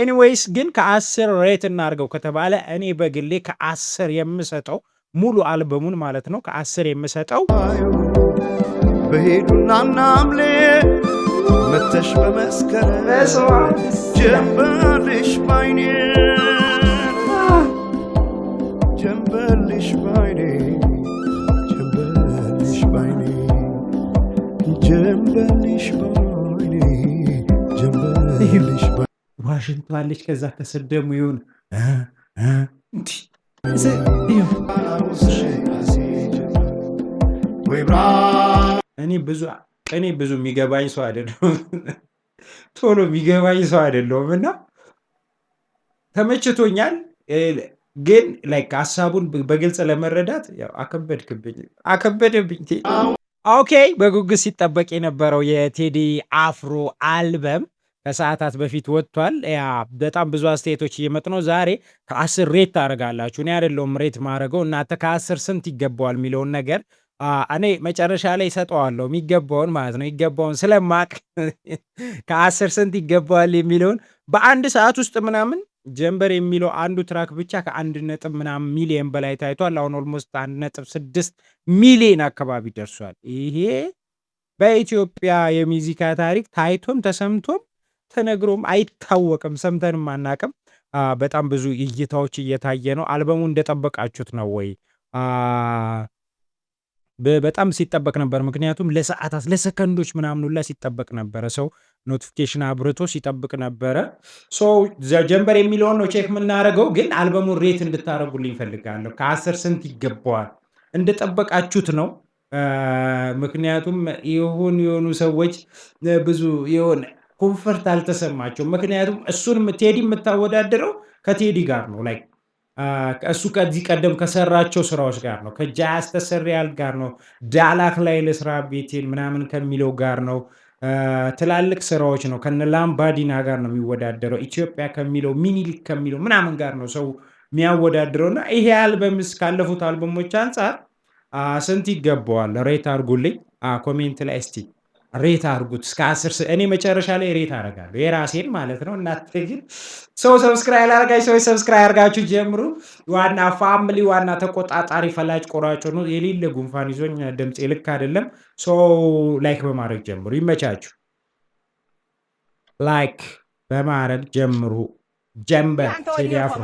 ኤኒዌይስ ግን ከ10 ሬት እናርገው ከተባለ እኔ በግሌ ከ10 የምሰጠው ሙሉ አልበሙን ማለት ነው ከ10 የምሰጠው በሄዱና ናምሌ መተሽ በመስከረ ጀንበልሽ ባይኔ ጀንበልሽ ባይኔ ጀንበልሽ ባይኔ ጀንበልሽ ባይኔ ጀንበልሽ ባይኔ ዋሽንቷለች ከዛ ተሰደሙ ይሁን እኔ ብዙ የሚገባኝ ሰው አይደለሁም ቶሎ የሚገባኝ ሰው አይደለሁም እና ተመችቶኛል ግን ላይክ ሐሳቡን በግልጽ ለመረዳት ያው አከበደብኝ ኦኬ በጉጉት ሲጠበቅ የነበረው የቴዲ አፍሮ አልበም ከሰዓታት በፊት ወጥቷል ያ በጣም ብዙ አስተያየቶች እየመጡ ነው ዛሬ ከ10 ሬት ታደርጋላችሁ እኔ አይደለሁም ሬት ማድረገው እናንተ ከ10 ስንት ይገባዋል የሚለውን ነገር እኔ መጨረሻ ላይ ሰጠዋለሁ የሚገባውን ማለት ነው ይገባውን ስለማቅ ከ10 ስንት ይገባዋል የሚለውን በአንድ ሰዓት ውስጥ ምናምን ጀንበር የሚለው አንዱ ትራክ ብቻ ከ1 ምናምን ሚሊዮን በላይ ታይቷል አሁን ኦልሞስት 1.6 ሚሊዮን አካባቢ ደርሷል ይሄ በኢትዮጵያ የሙዚቃ ታሪክ ታይቶም ተሰምቶም ተነግሮም አይታወቅም ሰምተንም አናቅም በጣም ብዙ እይታዎች እየታየ ነው አልበሙ እንደጠበቃችሁት ነው ወይ በጣም ሲጠበቅ ነበር ምክንያቱም ለሰዓታት ለሰከንዶች ምናምን ሁላ ሲጠበቅ ነበር ሰው ኖቲፊኬሽን አብርቶ ሲጠብቅ ነበር ሶ ጀንበር የሚለውን ነው ቼክ የምናደርገው ግን አልበሙን ሬት እንድታረጉልኝ ፈልጋለሁ ከ10 ስንት ይገባዋል እንደጠበቃችሁት ነው ምክንያቱም የሆኑ ሰዎች ብዙ የሆነ ኮንፈርት አልተሰማቸው ምክንያቱም እሱን ቴዲ የምታወዳደረው ከቴዲ ጋር ነው ላይክ እሱ ከዚህ ቀደም ከሰራቸው ስራዎች ጋር ነው ከጃዝ ተሰሪያል ጋር ነው ዳላክ ላይ ለስራ ቤቴን ምናምን ከሚለው ጋር ነው ትላልቅ ስራዎች ነው ከነላምባዲና ጋር ነው የሚወዳደረው ኢትዮጵያ ከሚለው ሚኒሊክ ከሚለው ምናምን ጋር ነው ሰው የሚያወዳድረውና ይሄ አልበምስ ካለፉት አልበሞች አንፃር ስንት ይገባዋል ሬት አድርጉልኝ ኮሜንት ላይ እስቲ ሬት አድርጉት እስከ 10 እኔ መጨረሻ ላይ ሬት አደርጋለሁ የራሴን ማለት ነው እናንተ ግን ሰው ሰብስክራይብ አድርጋችሁ ሰው ሰብስክራይብ አድርጋችሁ ጀምሩ ዋና ፋሚሊ ዋና ተቆጣጣሪ ፈላጭ ቆራጮ ነው የሌለ ጉንፋን ይዞኝ ድምጽ ልክ አይደለም ሶ ላይክ በማድረግ ጀምሩ ይመቻችሁ ላይክ በማድረግ ጀምሩ ጀንበር ቴዲ አፍሮ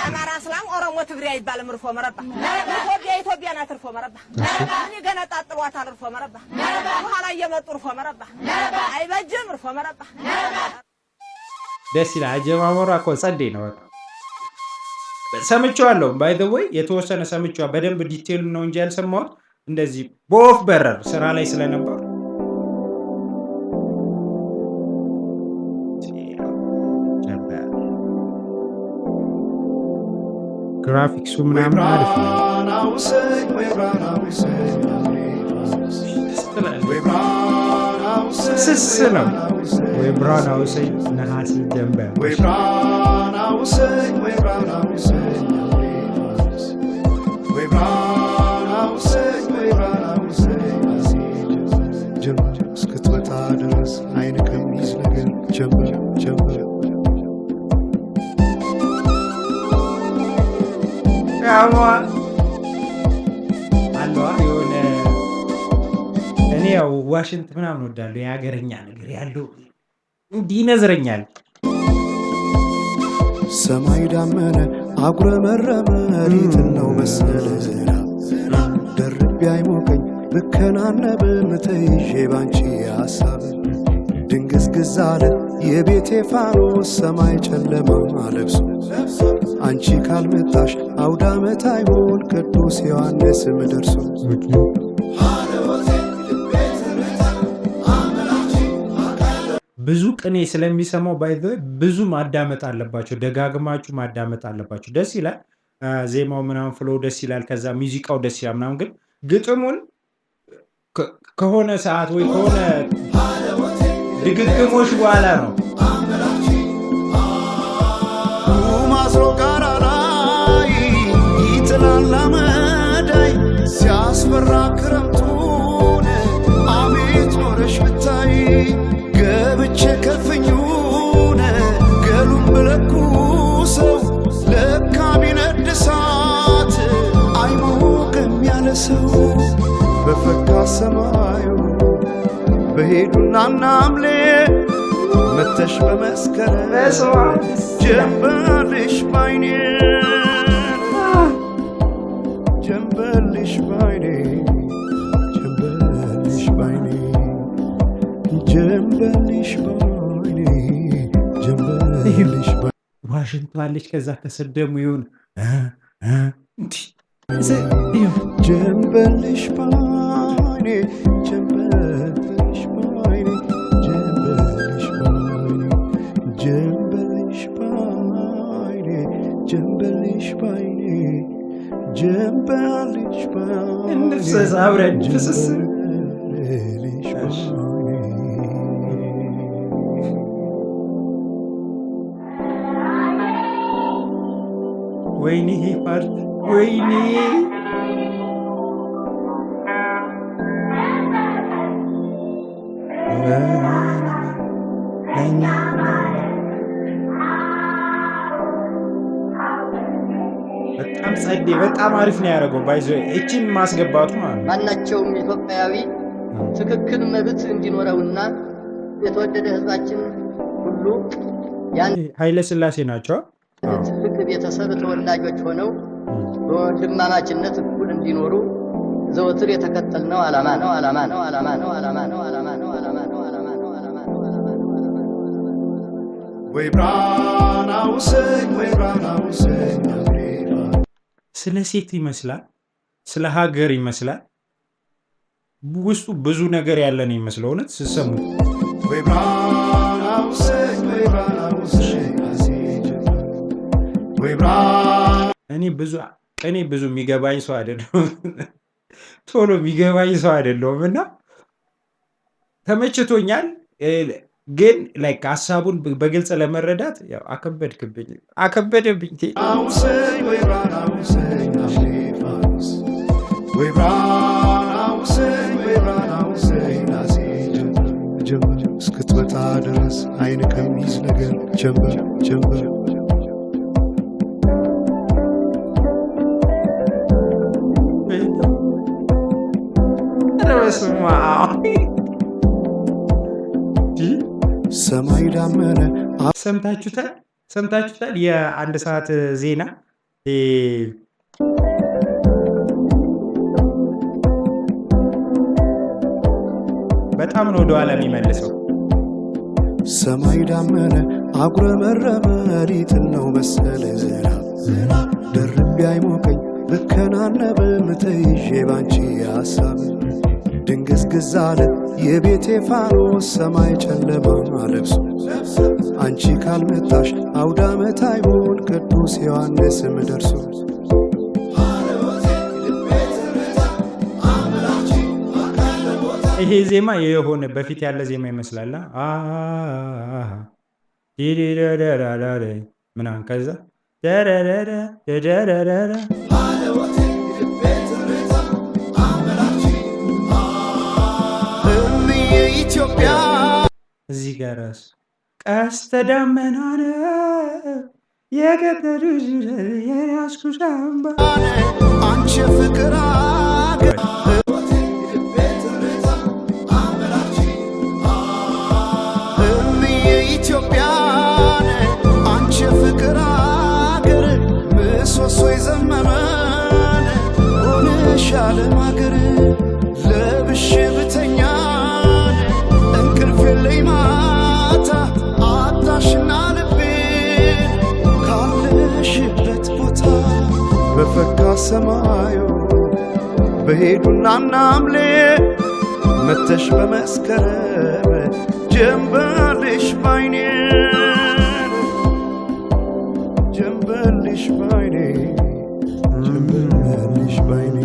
አማራ እስላም ኦሮሞ ትግሬ አይባልም እርፎ መረባ ኢትዮጵያ ናት እርፎ መረባ እኔ ገና ጣጥሏታል እርፎ መረባ በኋላ እየመጡ እርፎ መረባ አይበጅም እርፎ መረባ ደስ ይላል አጀማመሩ እኮ ጸዴ ነው ሰምቼዋለሁ ባይ ዘ ወይ የተወሰነ ሰምቼዋለሁ በደንብ ዲቴል ነው እንጂ ያልሰማሁት እንደዚህ በኦፍ በረር ስራ ላይ ስለነበር ግራፊክሱ ምናምን አሪፍ ነው ስስ ነው ወይ ብራውን አውሰኝ ነሐስ ጀንበር ወይ ብራውን አውሰኝ ወይ ብራውን አውሰኝ ወይ ብራውን አውሰኝ ወይ ብራውን አውሰኝ ጀንበር እስክትመጣ ድረስ አይን ከሚይዝ ነገር ጀንበር ጀንበር ያማ አለዋ የሆነ እኔ ያው ዋሽንት ምናምን ወዳለሁ የሀገረኛ ነገር ያለው እንዲህ ነዝረኛል ሰማይ ዳመነ አጉረመረመ ሪት ነው መሰለ ደርቤ አይሞቀኝ ብከናነብ ምተይዤ ባንቺ ሐሳብ ድንግዝግዝ አለ የቤቴ ፋኖስ ሰማይ ጨለማ ለብሶ አንቺ ካልመጣሽ አውደ ዓመት አይሆን ቅዱስ ዮሐንስም ደርሶ ብዙ ቅኔ ስለሚሰማው ባይዘ ብዙ ማዳመጥ አለባቸው ደጋግማችሁ ማዳመጥ አለባቸው ደስ ይላል ዜማው ምናምን ፍሎ ደስ ይላል ከዛ ሙዚቃው ደስ ይላል ምናምን ግን ግጥሙን ከሆነ ሰዓት ወይ ከሆነ ድግግሞሽ በኋላ ነው ማስሮ ጋራ ላይ ይጥላል አመዳይ ሲያስፈራ ክረምቱን አቤት ኖረሽ ብታይ ገብቼ ከፍኙን በሄዱና ናምሌ መተሽ በመስከረም ጀንበልሽ ባይኔ ጀንበልሽ ባይኔ ጀንበልሽ ባይኔ ጀንበልሽ ባይኔ ጀንበልሽ ባይኔ ዋሽንቷለች ከዛ ተሰደሙ ይሁን ጀንበልሽ ባይኔ ጀንበልሽ ባይኔ ጀንበልሽ ባይኔ ጀንበልሽ ባይኔ ጀንበልሽ ባይኔ ጀንበልሽ ባይኔ እንፍሰስ አብረን ፍስስ ጀንበልሽ ባይኔ ወይኔ ይሄ ፓርት ወይኔ በጣም ጸዴ በጣም አሪፍ ነው ያደረገው ባይዞ እቺን ማስገባቱ ማለት ነው ማናቸውም ኢትዮጵያዊ ትክክል መብት እንዲኖረውና የተወደደ ህዝባችን ሁሉ ያን ኃይለ ሥላሴ ናቸው ትልቅ ቤተሰብ ተወላጆች ሆነው በወንድማማችነት እኩል እንዲኖሩ ዘወትር የተከተልነው ዓላማ ነው ዓላማ ነው ዓላማ ነው ዓላማ ነው ዓላማ ነው ዓላማ ነው ዓላማ ነው ዓላማ ነው ወይ ብራናውሰኝ ወይ ብራናውሰኝ ስለ ሴት ይመስላል ስለ ሀገር ይመስላል ውስጡ ብዙ ነገር ያለ ነው ይመስለው እውነት ስሰሙ ወይ ብራናውሰኝ ወይ ብራናውሰኝ ወይ ብራና እኔ ብዙ የሚገባኝ ሰው አይደለሁም ቶሎ የሚገባኝ ሰው አይደለሁም እና ተመችቶኛል ግን ላይክ ሐሳቡን በግልጽ ለመረዳት ያው አከበደብኝ አውሰኝ ወይ ብራናውሰኝ አሽፋስ ወይ ብራናውሰኝ ወይ ብራናውሰኝ ናሴ ጀምር እስክትመጣ ድረስ አይን ከሚይዝ ነገር ጀምር ጀምር ሰማይ ዳመነ ሰምታችሁታል የአንድ ሰዓት ዜና በጣም ነው ወደኋላ የሚመልሰው ሰማይ ዳመነ አጉረመረመ ሊጥል ነው መሰለ ዝናብ ደርቤ አይሞቀኝ ብከናነብ ምተይዤ ባንቺ ሐሳብ ድንግዝግዝ አለ የቤቴ ፋኖስ ሰማይ ጨለማ ለብሶ አንቺ ካልመጣሽ አውደ ዓመት አይሆን ቅዱስ ዮሐንስም ደርሶ ይሄ ዜማ የሆነ በፊት ያለ ዜማ ይመስላል ምናምን ከዛ ኢትዮጵያ እዚህ ጋር ራሱ ቀስተ ደመና ነው የገጠሩ የያዝኩሽ አምባ አንቺ ፍቅር አገር ኢትዮጵያን አንቺ ፍቅር አገር ምሰሶ የዘመመን ሆነሻል አገር ለብሼ ብተኛን እንቅልፍ የለኝ ማታ አጣሽና ልቤን ካለሽበት ቦታ በፈካ ሰማዩ በሄዱና ናምሌ መተሽ በመስከረም ጀንበልሽ ባይኔ ጀንበልሽ ባይኔ ጀንበልሽ ባይኔ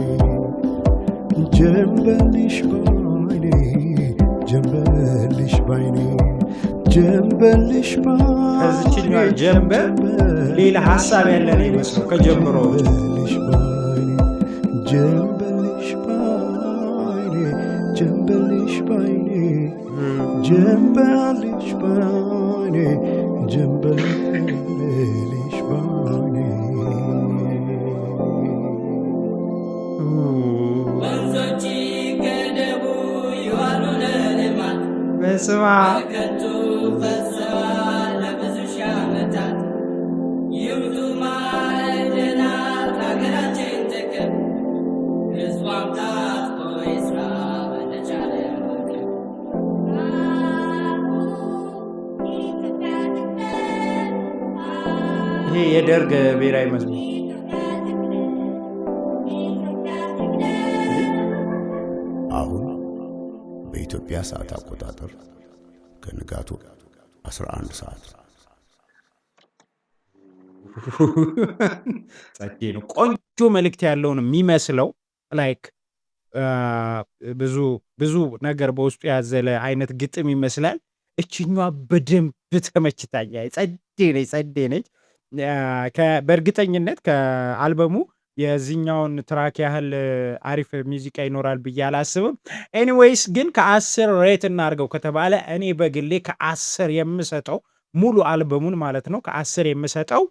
ጀንበልሽ ባይኔ ጀንበልሽ ባይኔ ጀንበልሽ ከዚችኛዋ ጀንበር ሌላ ሀሳብ ያለ ነው ይመስለው ከጀምሮ ጀንበልሽ ባይኔ ጀንበልሽ ባይኔ ጀንበልሽ ባይኔ ጀንበልሽ ባይኔ ጀንበልሽ ባይኔ ወንዞች ገደቡ ይዋሉ ለልማት ስማ ይሄ የደርግ ብሔራዊ መዝሙር አሁን በኢትዮጵያ ሰዓት አቆጣጠር ከንጋቱ 11 ሰዓት ጸዴ ነው። ቆንጆ መልእክት ያለውን የሚመስለው ላይክ ብዙ ነገር በውስጡ ያዘለ አይነት ግጥም ይመስላል። እችኛዋ በደንብ ተመችታኛ ጸዴ ነች። በእርግጠኝነት ከአልበሙ የዚህኛውን ትራክ ያህል አሪፍ ሙዚቃ ይኖራል ብዬ አላስብም። ኤኒዌይስ ግን ከ10 ሬት እናድርገው ከተባለ እኔ በግሌ ከ10 የምሰጠው ሙሉ አልበሙን ማለት ነው ከ10 የምሰጠው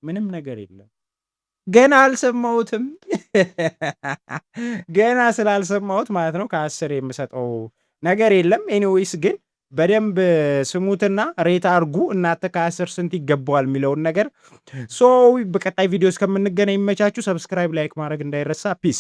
ምንም ነገር የለም። ገና አልሰማሁትም። ገና ስላልሰማሁት ማለት ነው ከ10 የምሰጠው ነገር የለም። ኤኒዌይስ ግን በደንብ ስሙትና ሬት አርጉ እናንተ ከ10 ስንት ይገባዋል የሚለውን ነገር። ሶ በቀጣይ ቪዲዮ እስከምንገናኝ ይመቻችሁ። ሰብስክራይብ፣ ላይክ ማድረግ እንዳይረሳ። ፒስ